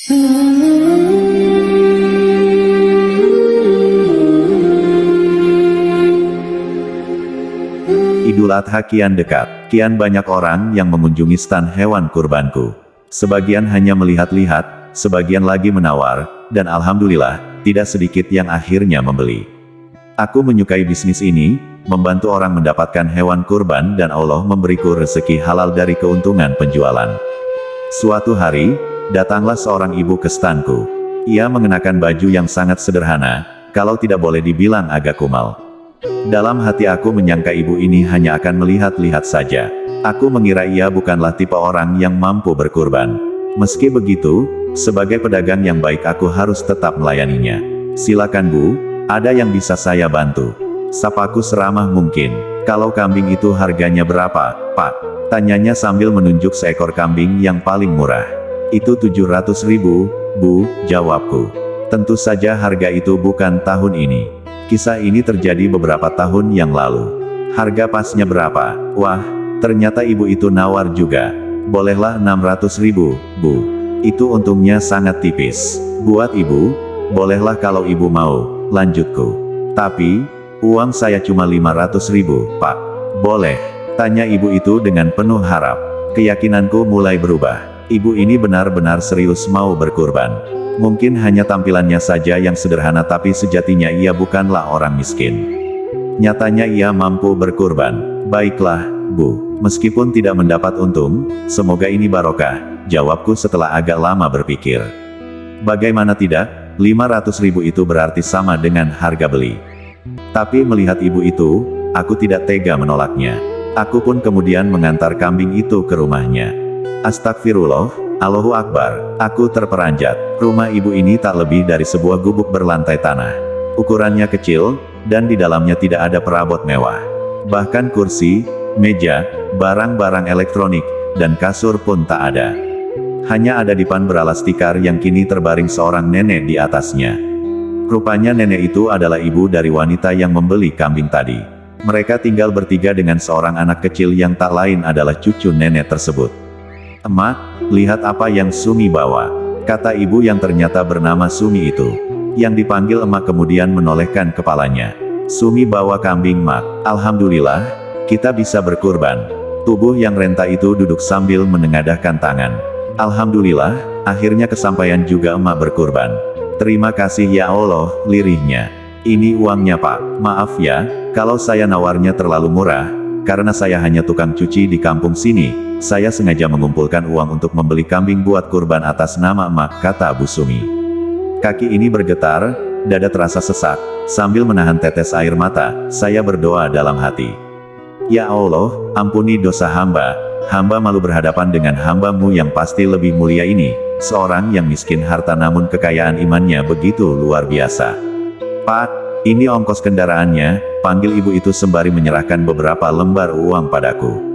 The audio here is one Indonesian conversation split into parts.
Idul Adha kian dekat. Kian banyak orang yang mengunjungi stan hewan kurbanku. Sebagian hanya melihat-lihat, sebagian lagi menawar, dan alhamdulillah, tidak sedikit yang akhirnya membeli. Aku menyukai bisnis ini, membantu orang mendapatkan hewan kurban dan Allah memberiku rezeki halal dari keuntungan penjualan. Suatu hari, datanglah seorang ibu ke stanku. Ia mengenakan baju yang sangat sederhana, kalau tidak boleh dibilang agak kumal. Dalam hati aku menyangka ibu ini hanya akan melihat-lihat saja. Aku mengira ia bukanlah tipe orang yang mampu berkurban. Meski begitu, sebagai pedagang yang baik aku harus tetap melayaninya. "Silakan Bu, ada yang bisa saya bantu?" Sapaku seramah mungkin. "Kalau kambing itu harganya berapa, Pak?" Tanyanya sambil menunjuk seekor kambing yang paling murah. "Itu 700.000, Bu," jawabku. Tentu saja harga itu bukan tahun ini. Kisah ini terjadi beberapa tahun yang lalu. "Harga pasnya berapa?" Wah, ternyata ibu itu nawar juga. "Bolehlah 600.000, Bu. Itu untungnya sangat tipis. Buat ibu, bolehlah kalau ibu mau," lanjutku. "Tapi, uang saya cuma 500.000, Pak. Boleh?" tanya ibu itu dengan penuh harap. Keyakinanku mulai berubah. Ibu ini benar-benar serius mau berkurban. Mungkin hanya tampilannya saja yang sederhana tapi sejatinya ia bukanlah orang miskin. Nyatanya ia mampu berkurban. "Baiklah, Bu. Meskipun tidak mendapat untung, semoga ini barokah," jawabku setelah agak lama berpikir. Bagaimana tidak, 500.000 itu berarti sama dengan harga beli. Tapi melihat ibu itu, aku tidak tega menolaknya. Aku pun kemudian mengantar kambing itu ke rumahnya. Astagfirullah, Allahu Akbar, aku terperanjat. Rumah ibu ini tak lebih dari sebuah gubuk berlantai tanah. Ukurannya kecil, dan di dalamnya tidak ada perabot mewah. Bahkan kursi, meja, barang-barang elektronik, dan kasur pun tak ada. Hanya ada dipan beralas tikar yang kini terbaring seorang nenek di atasnya. Rupanya nenek itu adalah ibu dari wanita yang membeli kambing tadi. Mereka tinggal bertiga dengan seorang anak kecil yang tak lain adalah cucu nenek tersebut. "Emak, lihat apa yang Sumi bawa," kata ibu yang ternyata bernama Sumi itu. Yang dipanggil emak kemudian menolehkan kepalanya. "Sumi bawa kambing, Mak. Alhamdulillah, kita bisa berkurban." Tubuh yang renta itu duduk sambil menengadahkan tangan. "Alhamdulillah, akhirnya kesampaian juga emak berkurban. Terima kasih ya Allah," lirihnya. "Ini uangnya Pak. Maaf ya, kalau saya nawarnya terlalu murah, karena saya hanya tukang cuci di kampung sini. Saya sengaja mengumpulkan uang untuk membeli kambing buat kurban atas nama emak," kata Bu Sumi. Kaki ini bergetar, dada terasa sesak, sambil menahan tetes air mata, saya berdoa dalam hati. "Ya Allah, ampuni dosa hamba, hamba malu berhadapan dengan hamba-Mu yang pasti lebih mulia ini, seorang yang miskin harta namun kekayaan imannya begitu luar biasa. Pak, ini ongkos kendaraannya," panggil ibu itu sembari menyerahkan beberapa lembar uang padaku.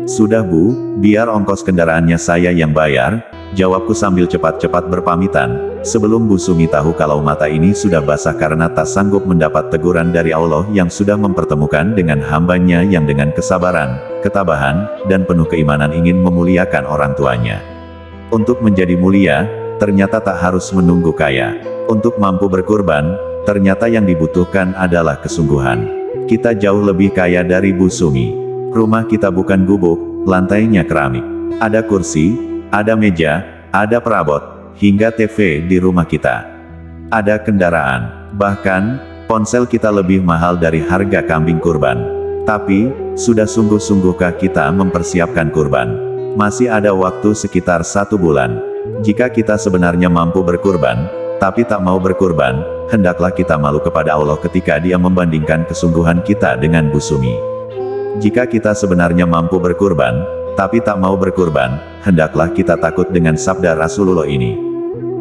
"Sudah Bu, biar ongkos kendaraannya saya yang bayar," jawabku sambil cepat-cepat berpamitan, sebelum Bu Sumi tahu kalau mata ini sudah basah karena tak sanggup mendapat teguran dari Allah yang sudah mempertemukan dengan hambanya yang dengan kesabaran, ketabahan, dan penuh keimanan ingin memuliakan orang tuanya. Untuk menjadi mulia, ternyata tak harus menunggu kaya. Untuk mampu berkurban, ternyata yang dibutuhkan adalah kesungguhan. Kita jauh lebih kaya dari Bu Sumi. Rumah kita bukan gubuk, lantainya keramik. Ada kursi, ada meja, ada perabot, hingga TV di rumah kita. Ada kendaraan, bahkan, ponsel kita lebih mahal dari harga kambing kurban. Tapi, sudah sungguh-sungguhkah kita mempersiapkan kurban? Masih ada waktu sekitar 1 bulan. Jika kita sebenarnya mampu berkurban, tapi tak mau berkurban, hendaklah kita malu kepada Allah ketika Dia membandingkan kesungguhan kita dengan Bu Sumi. Jika kita sebenarnya mampu berkurban, tapi tak mau berkurban, hendaklah kita takut dengan sabda Rasulullah ini.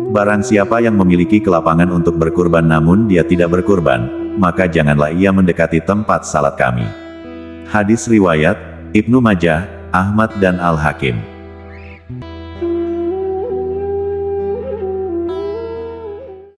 Barang siapa yang memiliki kelapangan untuk berkurban namun dia tidak berkurban, maka janganlah ia mendekati tempat salat kami. Hadis riwayat Ibnu Majah, Ahmad dan Al-Hakim.